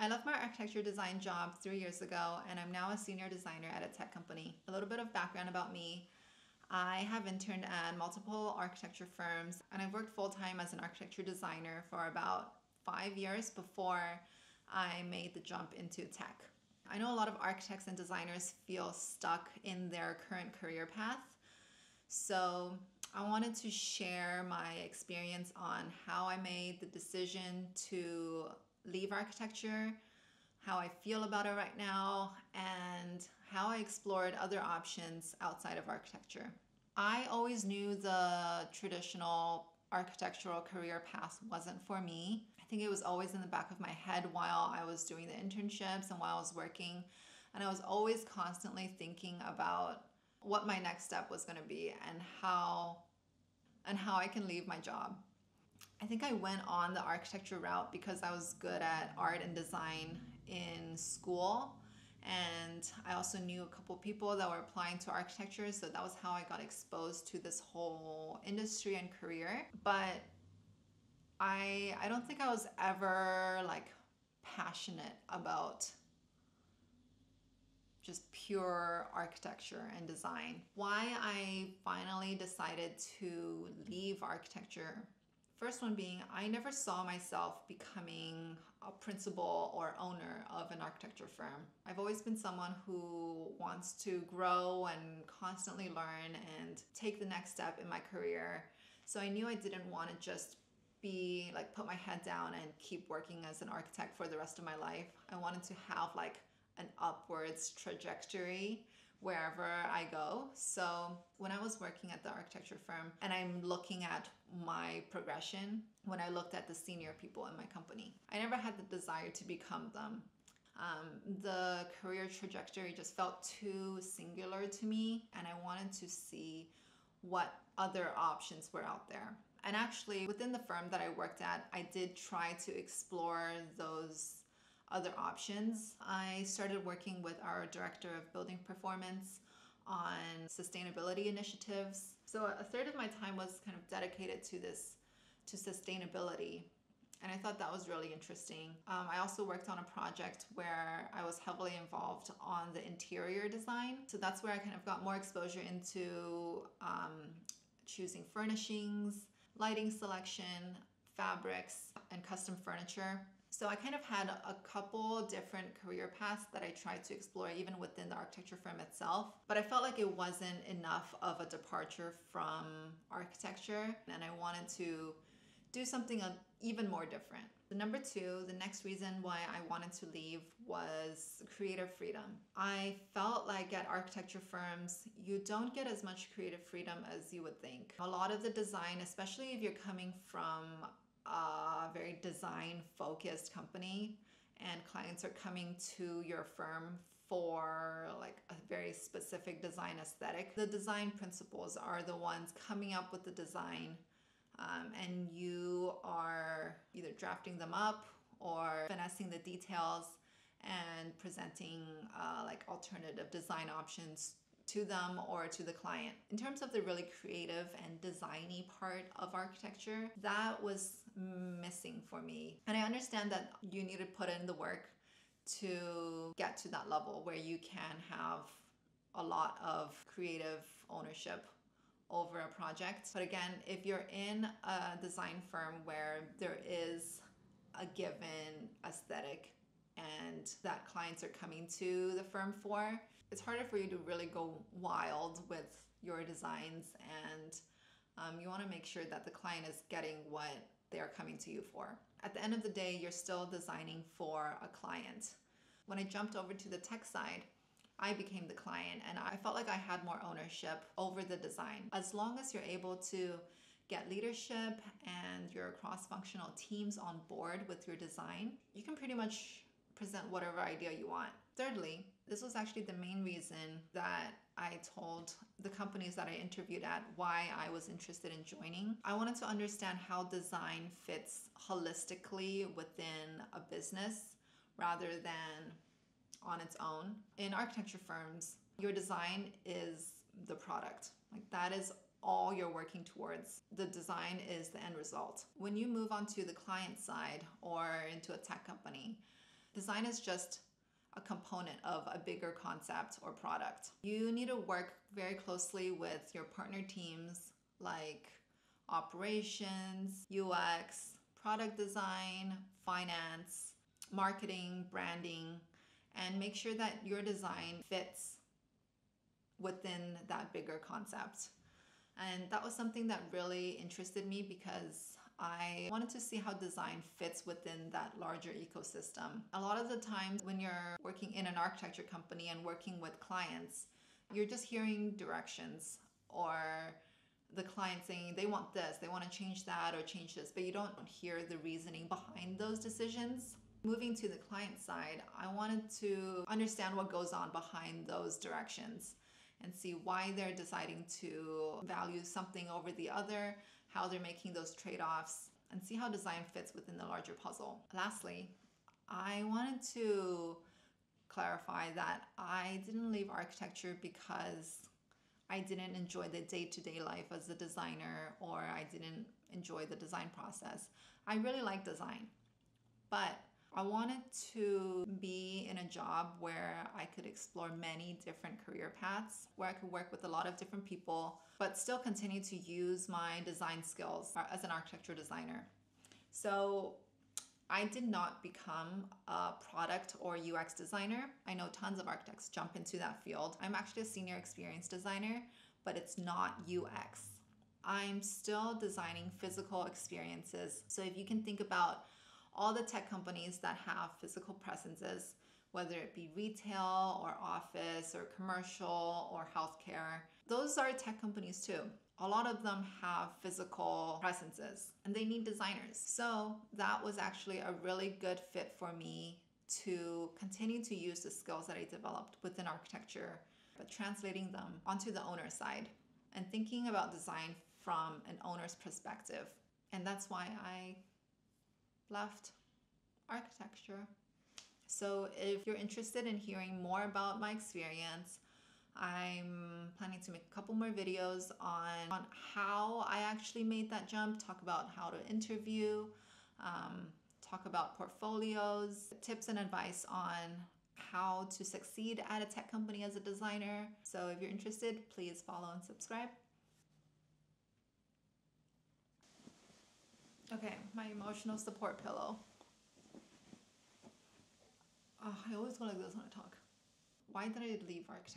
I left my architecture design job 3 years ago, and I'm now a senior designer at a tech company. A little bit of background about me. I have interned at multiple architecture firms, and I've worked full-time as an architecture designer for about 5 years before I made the jump into tech. I know a lot of architects and designers feel stuck in their current career path, so I wanted to share my experience on how I made the decision to leave architecture, how I feel about it right now, and how I explored other options outside of architecture. I always knew the traditional architectural career path wasn't for me. I think it was always in the back of my head while I was doing the internships and while I was working. And I was always constantly thinking about what my next step was going to be and how I can leave my job. I think I went on the architecture route because I was good at art and design in school, and I also knew a couple people that were applying to architecture, so that was how I got exposed to this whole industry and career. But I don't think I was ever like passionate about just pure architecture and design. Why I finally decided to leave architecture. First one being, I never saw myself becoming a principal or owner of an architecture firm. I've always been someone who wants to grow and constantly learn and take the next step in my career. So I knew I didn't want to just be like put my head down and keep working as an architect for the rest of my life. I wanted to have like an upwards trajectory wherever I go. So when I was working at the architecture firm and I'm looking at my progression, when I looked at the senior people in my company, I never had the desire to become them. The career trajectory just felt too singular to me, and I wanted to see what other options were out there. And actually, within the firm that I worked at, I did try to explore those other options. I started working with our director of building performance on sustainability initiatives. So a third of my time was kind of dedicated to sustainability. And I thought that was really interesting. I also worked on a project where I was heavily involved on the interior design. So that's where I kind of got more exposure into choosing furnishings, lighting selection, fabrics, and custom furniture. So I kind of had a couple different career paths that I tried to explore even within the architecture firm itself. But I felt like it wasn't enough of a departure from architecture, and I wanted to do something even more different. Number two, the next reason why I wanted to leave was creative freedom. I felt like at architecture firms, you don't get as much creative freedom as you would think. A lot of the design, especially if you're coming from a very design focused company and clients are coming to your firm for like a very specific design aesthetic, the design principals are the ones coming up with the design, and you are either drafting them up or finessing the details and presenting like alternative design options to them or to the client. In terms of the really creative and designy part of architecture, that was missing for me. And I understand that you need to put in the work to get to that level where you can have a lot of creative ownership over a project. But again, if you're in a design firm where there is a given aesthetic and that clients are coming to the firm for, it's harder for you to really go wild with your designs, and you want to make sure that the client is getting what they are coming to you for. At the end of the day, you're still designing for a client. When I jumped over to the tech side, I became the client and I felt like I had more ownership over the design. As long as you're able to get leadership and your cross-functional teams on board with your design, you can pretty much present whatever idea you want. Thirdly, this was actually the main reason that I told the companies that I interviewed at why I was interested in joining. I wanted to understand how design fits holistically within a business rather than on its own. In architecture firms, your design is the product. Like that is all you're working towards. The design is the end result. When you move on to the client side or into a tech company, Design is just a component of a bigger concept or product. You need to work very closely with your partner teams like operations, UX, product design, finance, marketing, branding, and make sure that your design fits within that bigger concept. And that was something that really interested me because I wanted to see how design fits within that larger ecosystem. A lot of the times when you're working in an architecture company and working with clients, you're just hearing directions or the client saying they want this, they want to change that or change this, but you don't hear the reasoning behind those decisions. Moving to the client side, I wanted to understand what goes on behind those directions and see why they're deciding to value something over the other, how they're making those trade-offs, and see how design fits within the larger puzzle. Lastly, I wanted to clarify that I didn't leave architecture because I didn't enjoy the day-to-day life as a designer or I didn't enjoy the design process. I really like design, but I wanted to be in a job where I could explore many different career paths, where I could work with a lot of different people, but still continue to use my design skills as an architecture designer. So I did not become a product or UX designer. I know tons of architects jump into that field. I'm actually a senior experience designer, but it's not UX. I'm still designing physical experiences. So if you can think about all the tech companies that have physical presences, whether it be retail or office or commercial or healthcare, those are tech companies too. A lot of them have physical presences and they need designers. So that was actually a really good fit for me to continue to use the skills that I developed within architecture, but translating them onto the owner side and thinking about design from an owner's perspective. And that's why I left architecture. So if you're interested in hearing more about my experience, I'm planning to make a couple more videos on how I actually made that jump, talk about how to interview, talk about portfolios, tips and advice on how to succeed at a tech company as a designer. So if you're interested, please follow and subscribe. Okay, my emotional support pillow. Oh, I always go like this when I talk. Why did I leave architecture?